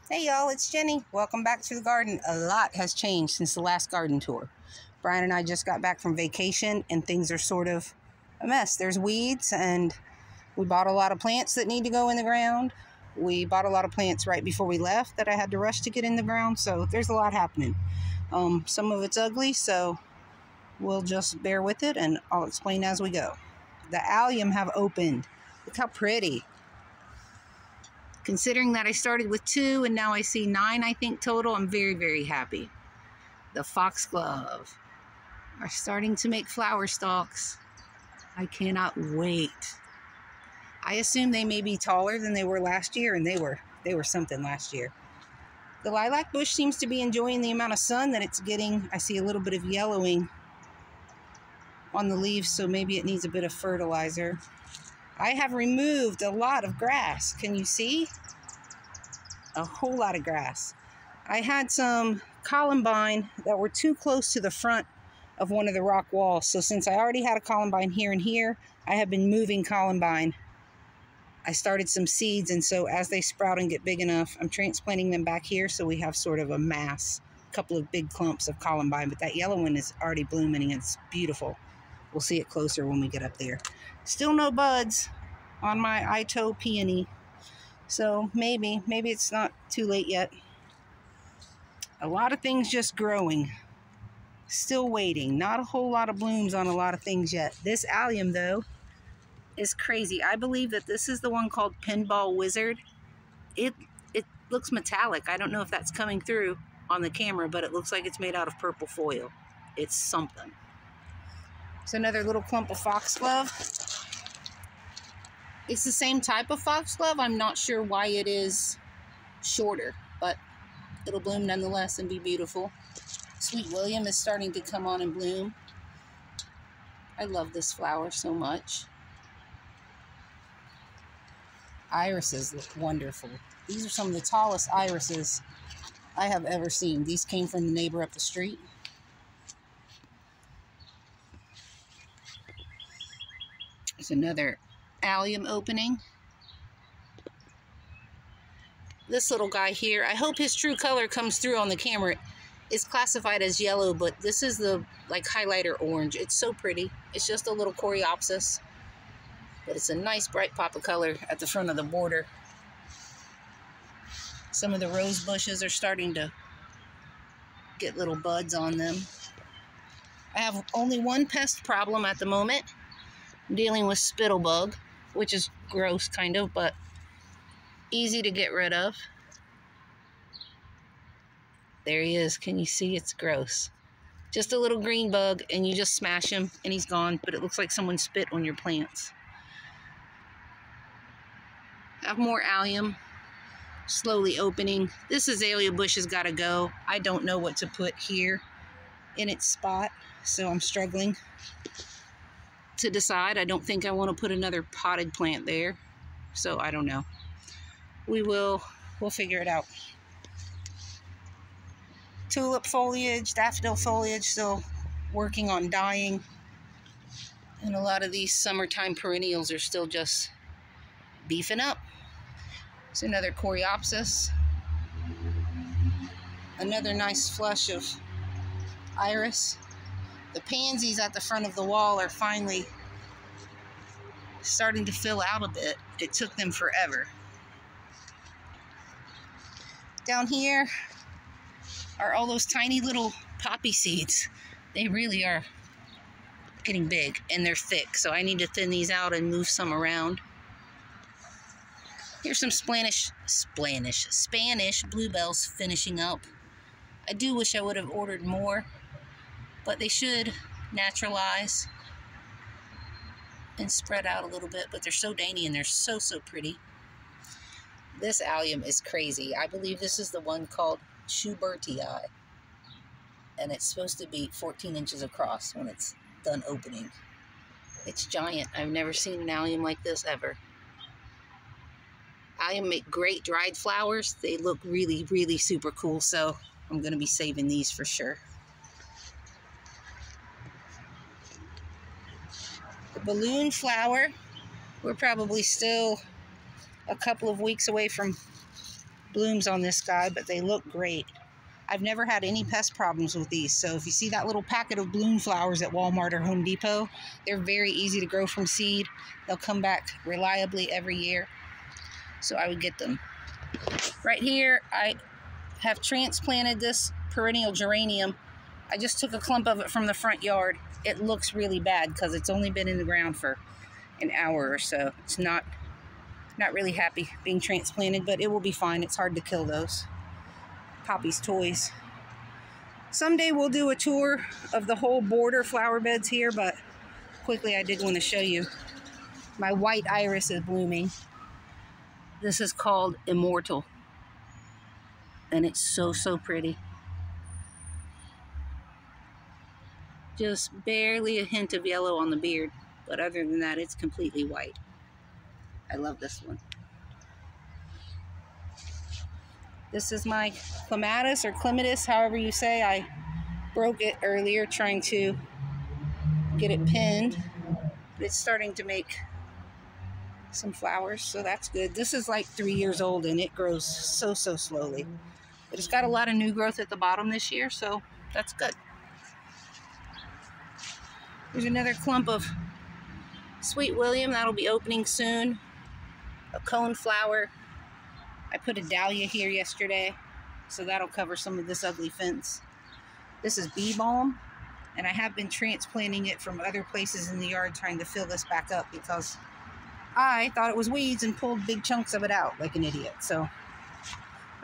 Hey y'all, it's Jenny. Welcome back to the garden. A lot has changed since the last garden tour. Brian and I just got back from vacation and things are sort of a mess. There's weeds and we bought a lot of plants that need to go in the ground. We bought a lot of plants right before we left that I had to rush to get in the ground, so there's a lot happening. Some of it's ugly, so we'll just bear with it and I'll explain as we go. The allium have opened. Look how pretty. Considering that I started with 2 and now I see 9, I think, total, I'm very, very happy. The foxglove are starting to make flower stalks. I cannot wait. I assume they may be taller than they were last year, and they were something last year. The lilac bush seems to be enjoying the amount of sun that it's getting. I see a little bit of yellowing on the leaves, so maybe it needs a bit of fertilizer. I have removed a lot of grass. Can you see? A whole lot of grass. I had some columbine that were too close to the front of one of the rock walls. So since I already had a columbine here and here, I have been moving columbine. I started some seeds, and so as they sprout and get big enough, I'm transplanting them back here so we have sort of a mass, a couple of big clumps of columbine. But that yellow one is already blooming and it's beautiful. We'll see it closer when we get up there. Still no buds on my Ito peony. So maybe it's not too late yet. A lot of things just growing. Still waiting. Not a whole lot of blooms on a lot of things yet. This allium, though, is crazy. I believe that this is the one called Pinball Wizard. It looks metallic. I don't know if that's coming through on the camera, but it looks like it's made out of purple foil. It's something. It's another little clump of foxglove. It's the same type of foxglove. I'm not sure why it is shorter, but it'll bloom nonetheless and be beautiful. Sweet William is starting to come on and bloom. I love this flower so much. Irises look wonderful. These are some of the tallest irises I have ever seen. These came from the neighbor up the street. There's another allium opening. This little guy here, I hope his true color comes through on the camera. It's classified as yellow, but this is the highlighter orange. It's so pretty. It's just a little coreopsis, but it's a nice bright pop of color at the front of the border. Some of the rose bushes are starting to get little buds on them. I have only one pest problem at the moment. I'm dealing with spittlebug, which is gross kind of, but easy to get rid of. There he is. Can you see? It's gross. Just a little green bug, and you just smash him and he's gone, but it looks like someone spit on your plants. I have more allium slowly opening. This azalea bush has got to go. I don't know what to put here in its spot, so I'm struggling to decide. I don't think I want to put another potted plant there, so I don't know. We'll figure it out. Tulip foliage, daffodil foliage, still working on dying. And a lot of these summertime perennials are still just beefing up. It's another coreopsis. Another nice flush of iris. The pansies at the front of the wall are finally starting to fill out a bit. It took them forever. Down here are all those tiny little poppy seeds. They really are getting big and they're thick, so I need to thin these out and move some around. Here's some Spanish bluebells finishing up. I do wish I would have ordered more, but they should naturalize and spread out a little bit, but they're so dainty and they're so pretty. This allium is crazy. I believe this is the one called Schubertii, and it's supposed to be 14 inches across when it's done opening. It's giant. I've never seen an allium like this ever. Allium make great dried flowers. They look really super cool, so I'm going to be saving these for sure. The balloon flower, we're probably still a couple of weeks away from blooms on this guy, but they look great. I've never had any pest problems with these. So if you see that little packet of bloom flowers at Walmart or Home Depot, they're very easy to grow from seed. They'll come back reliably every year. So I would get them. Right here, I have transplanted this perennial geranium. I just took a clump of it from the front yard. It looks really bad because it's only been in the ground for an hour or so. It's not really happy being transplanted, but it will be fine. It's hard to kill those. Poppy's toys. Someday we'll do a tour of the whole border flower beds here, but quickly I did want to show you. My white iris is blooming. This is called Immortal. And it's so, so pretty. Just barely a hint of yellow on the beard, but other than that, it's completely white. I love this one. This is my clematis or clematis, however you say. I broke it earlier trying to get it pinned. It's starting to make some flowers, so that's good. This is like 3 years old and it grows so, so slowly. But it's got a lot of new growth at the bottom this year, so that's good. There's another clump of Sweet William that'll be opening soon. A cone flower. I put a dahlia here yesterday, so that'll cover some of this ugly fence. This is bee balm, and I have been transplanting it from other places in the yard trying to fill this back up because I thought it was weeds and pulled big chunks of it out like an idiot. So,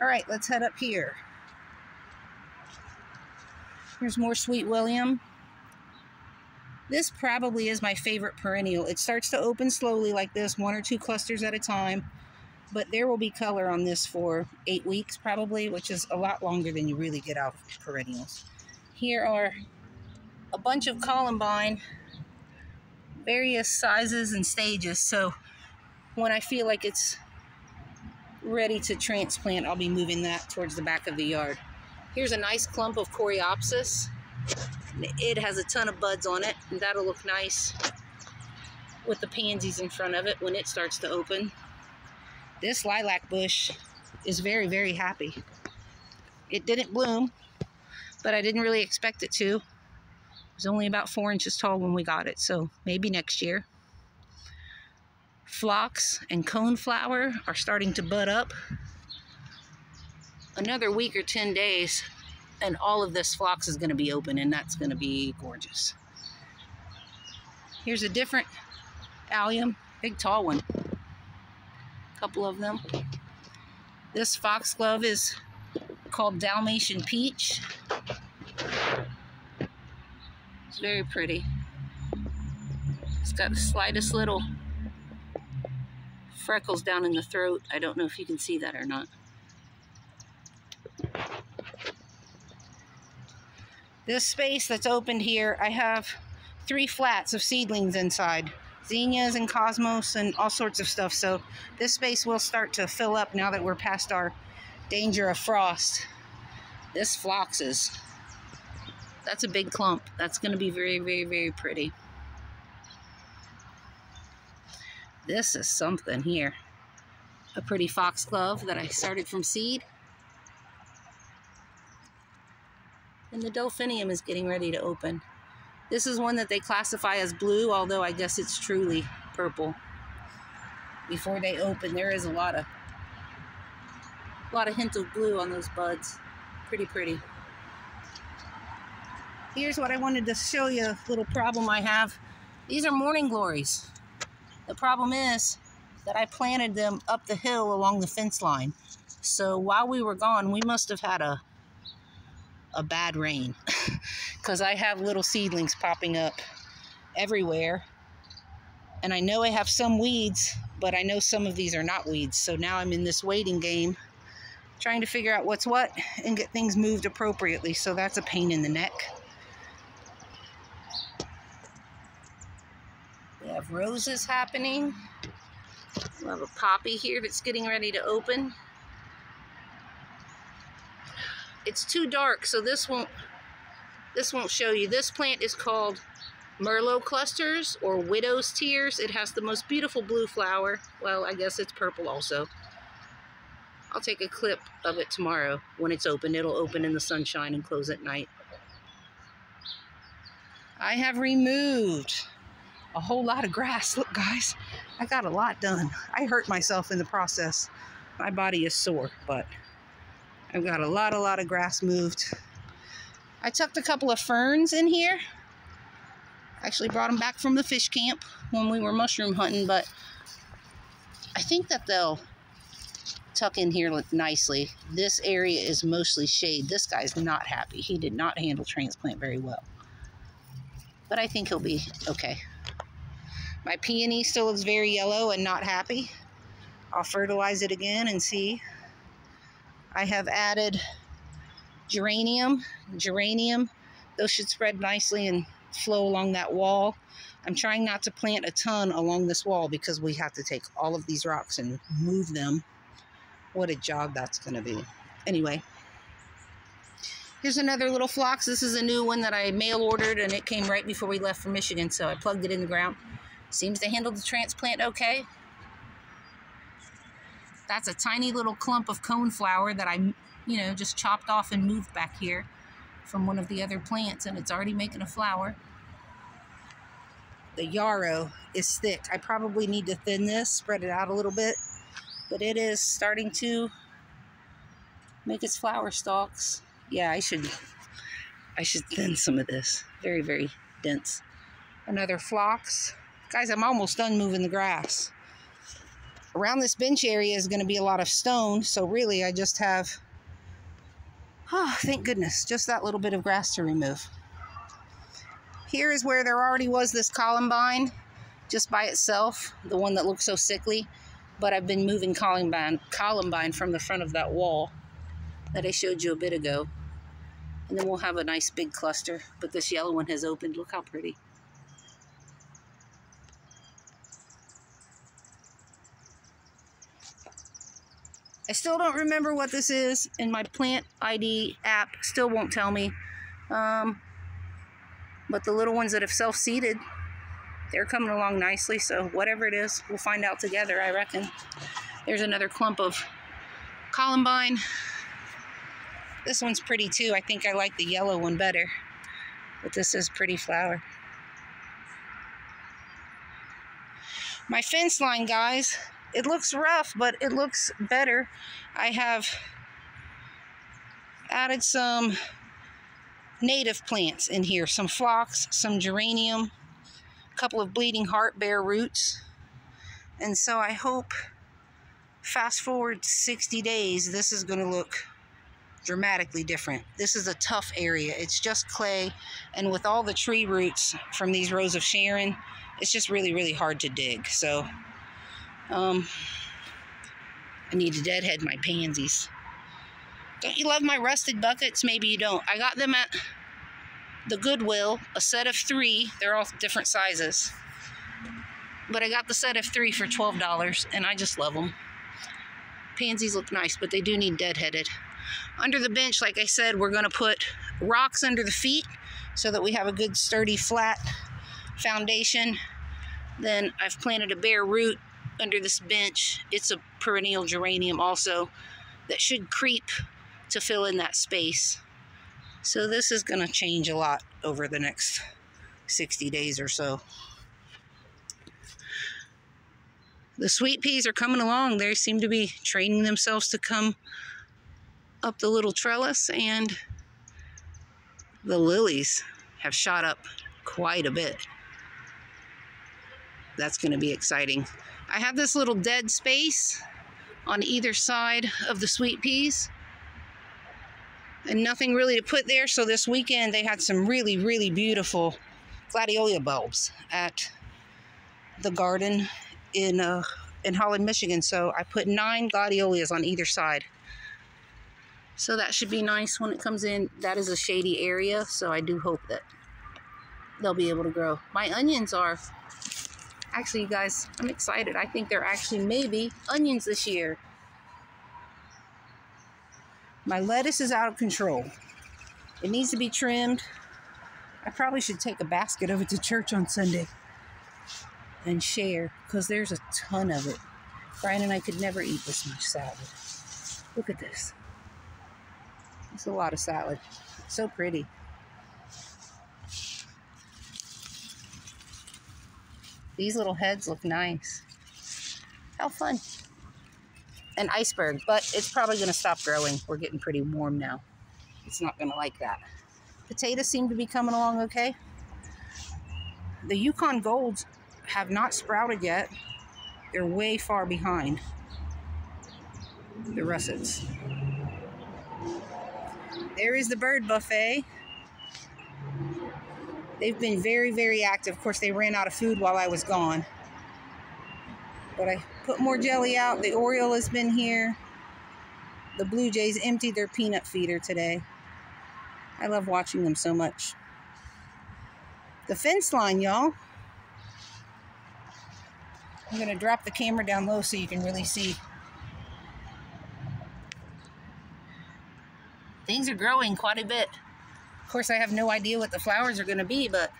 all right, let's head up here. Here's more Sweet William. This probably is my favorite perennial. It starts to open slowly like this, 1 or 2 clusters at a time. But there will be color on this for 8 weeks probably, which is a lot longer than you really get out of perennials. Here are a bunch of columbine, various sizes and stages. So when I feel like it's ready to transplant, I'll be moving that towards the back of the yard. Here's a nice clump of Coreopsis. It has a ton of buds on it, and that'll look nice with the pansies in front of it when it starts to open. This lilac bush is very, very happy. It didn't bloom, but I didn't really expect it to. It was only about 4 inches tall when we got it, so maybe next year. Phlox and coneflower are starting to bud up. Another week or 10 days, and all of this phlox is going to be open, and that's going to be gorgeous. Here's a different allium, big tall one. Couple of them. This foxglove is called Dalmatian Peach. It's very pretty. It's got the slightest little freckles down in the throat. I don't know if you can see that or not. This space that's opened here, I have 3 flats of seedlings inside. Zinnias and cosmos and all sorts of stuff. So this space will start to fill up now that we're past our danger of frost. This phlox that's a big clump. That's going to be very, very, very pretty. This is something here. A pretty foxglove that I started from seed. And the delphinium is getting ready to open. This is one that they classify as blue, although I guess it's truly purple. Before they open, there is a lot of hint of blue on those buds. Pretty pretty. Here's what I wanted to show you, a little problem I have. These are morning glories. The problem is that I planted them up the hill along the fence line. So while we were gone, we must have had a bad rain because I have little seedlings popping up everywhere, and I know I have some weeds, but I know some of these are not weeds. So now I'm in this waiting game trying to figure out what's what and get things moved appropriately, so that's a pain in the neck. We have roses happening. We have a poppy here that's getting ready to open. It's too dark, so this won't show you. This plant is called Merlot Clusters or Widow's Tears. It has the most beautiful blue flower. Well, I guess it's purple also. I'll take a clip of it tomorrow when it's open. It'll open in the sunshine and close at night. I have removed a whole lot of grass. Look, guys, I got a lot done. I hurt myself in the process. My body is sore, but I've got a lot of grass moved. I tucked a couple of ferns in here. Actually brought them back from the fish camp when we were mushroom hunting, but I think that they'll tuck in here nicely. This area is mostly shade. This guy's not happy. He did not handle transplant very well, but I think he'll be okay. My peony still looks very yellow and not happy. I'll fertilize it again and see. I have added geranium. Those should spread nicely and flow along that wall. I'm trying not to plant a ton along this wall because we have to take all of these rocks and move them. What a job that's going to be. Anyway, here's another little phlox. This is a new one that I mail ordered, and it came right before we left for Michigan, so I plugged it in the ground. Seems to handle the transplant okay. That's a tiny little clump of coneflower that I, just chopped off and moved back here from one of the other plants, and it's already making a flower. The yarrow is thick. I probably need to thin this, spread it out a little bit, but it is starting to make its flower stalks. Yeah, I should thin some of this. Very, very dense. Another phlox. Guys, I'm almost done moving the grass. Around this bench area is going to be a lot of stone, so really I just have, thank goodness, just that little bit of grass to remove. Here is where there already was this columbine, just by itself, the one that looks so sickly, but I've been moving columbine from the front of that wall that I showed you a bit ago. And then we'll have a nice big cluster, but this yellow one has opened. Look how pretty. I still don't remember what this is, and my plant ID app still won't tell me. But the little ones that have self-seeded, they're coming along nicely, so whatever it is, we'll find out together, I reckon. There's another clump of columbine. This one's pretty too. I think I like the yellow one better, but this is pretty flower. My fence line, guys, it looks rough, but it looks better. I have added some native plants in here, some phlox, some geranium, a couple of bleeding heart bare roots. And so I hope, fast forward 60 days, this is going to look dramatically different. This is a tough area. It's just clay, and with all the tree roots from these Rose of Sharon, it's just really, really hard to dig. So I need to deadhead my pansies. Don't you love my rusted buckets? Maybe you don't. I got them at the Goodwill, a set of 3. They're all different sizes. But I got the set of 3 for $12, and I just love them. Pansies look nice, but they do need deadheaded. Under the bench, like I said, we're going to put rocks under the feet so that we have a good, sturdy, flat foundation. Then I've planted a bare root under this bench. It's a perennial geranium also that should creep to fill in that space. So this is going to change a lot over the next 60 days or so. The sweet peas are coming along. They seem to be training themselves to come up the little trellis, and the lilies have shot up quite a bit. That's going to be exciting. I have this little dead space on either side of the sweet peas and nothing really to put there. So this weekend they had some really, really beautiful gladiolus bulbs at the garden in Holland, Michigan. So I put 9 gladiolus on either side. So that should be nice when it comes in. That is a shady area, so I do hope that they'll be able to grow. My onions are, actually, you guys, I'm excited. I think they're actually maybe onions this year. My lettuce is out of control. It needs to be trimmed. I probably should take a basket over to church on Sunday and share, because there's a ton of it. Brian and I could never eat this much salad. Look at this. It's a lot of salad. So pretty. These little heads look nice. How fun. An iceberg, but it's probably going to stop growing. We're getting pretty warm now. It's not going to like that. Potatoes seem to be coming along okay. The Yukon Golds have not sprouted yet. They're way far behind the russets. There is the bird buffet. They've been very, very active. Of course, they ran out of food while I was gone. But I put more jelly out. The Oriole has been here. The Blue Jays emptied their peanut feeder today. I love watching them so much. The fence line, y'all. I'm going to drop the camera down low so you can really see. Things are growing quite a bit. Of course, I have no idea what the flowers are going to be, but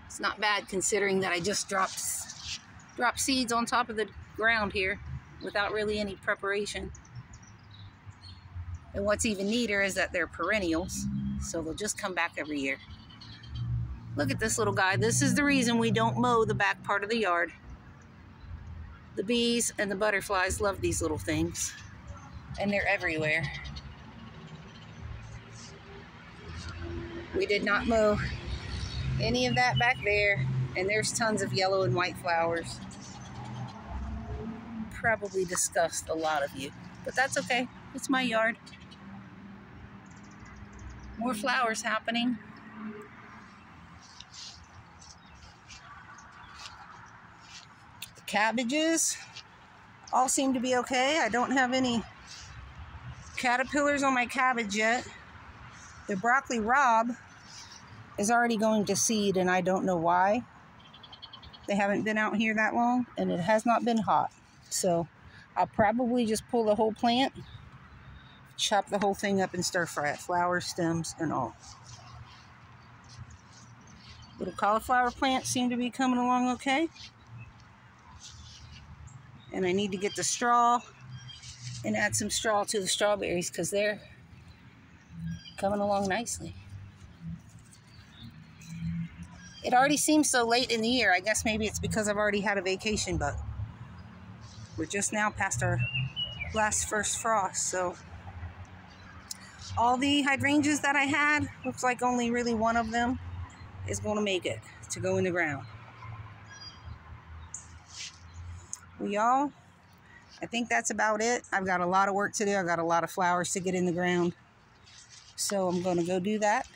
it's not bad considering that I just dropped seeds on top of the ground here without really any preparation. And what's even neater is that they're perennials, so they'll just come back every year. Look at this little guy. This is the reason we don't mow the back part of the yard. The bees and the butterflies love these little things, and they're everywhere. We did not mow any of that back there, and there's tons of yellow and white flowers. Probably disgust a lot of you, but that's okay. It's my yard. More flowers happening. The cabbages all seem to be okay. I don't have any caterpillars on my cabbage yet. The broccoli rabe is already going to seed, and I don't know why. They haven't been out here that long, and it has not been hot. So I'll probably just pull the whole plant, chop the whole thing up and stir fry it, flowers, stems, and all. Little cauliflower plants seem to be coming along okay. And I need to get the straw and add some straw to the strawberries because they're coming along nicely. It already seems so late in the year. I guess maybe it's because I've already had a vacation, but we're just now past our last first frost, so all the hydrangeas that I had, looks like only really one of them is going to make it to go in the ground. Well, y'all, I think that's about it. I've got a lot of work to do. I've got a lot of flowers to get in the ground. So I'm going to go do that,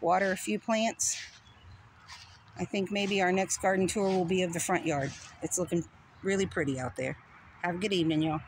water a few plants. I think maybe our next garden tour will be of the front yard. It's looking really pretty out there. Have a good evening, y'all.